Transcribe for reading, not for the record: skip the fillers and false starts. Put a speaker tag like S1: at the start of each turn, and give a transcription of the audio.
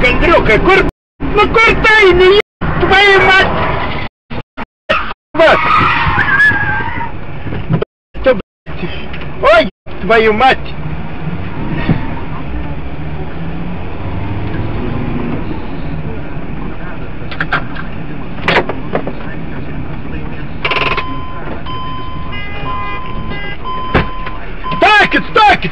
S1: Андрюха, ну куртай, не твою мать! Вот! Ой, твою мать! Так,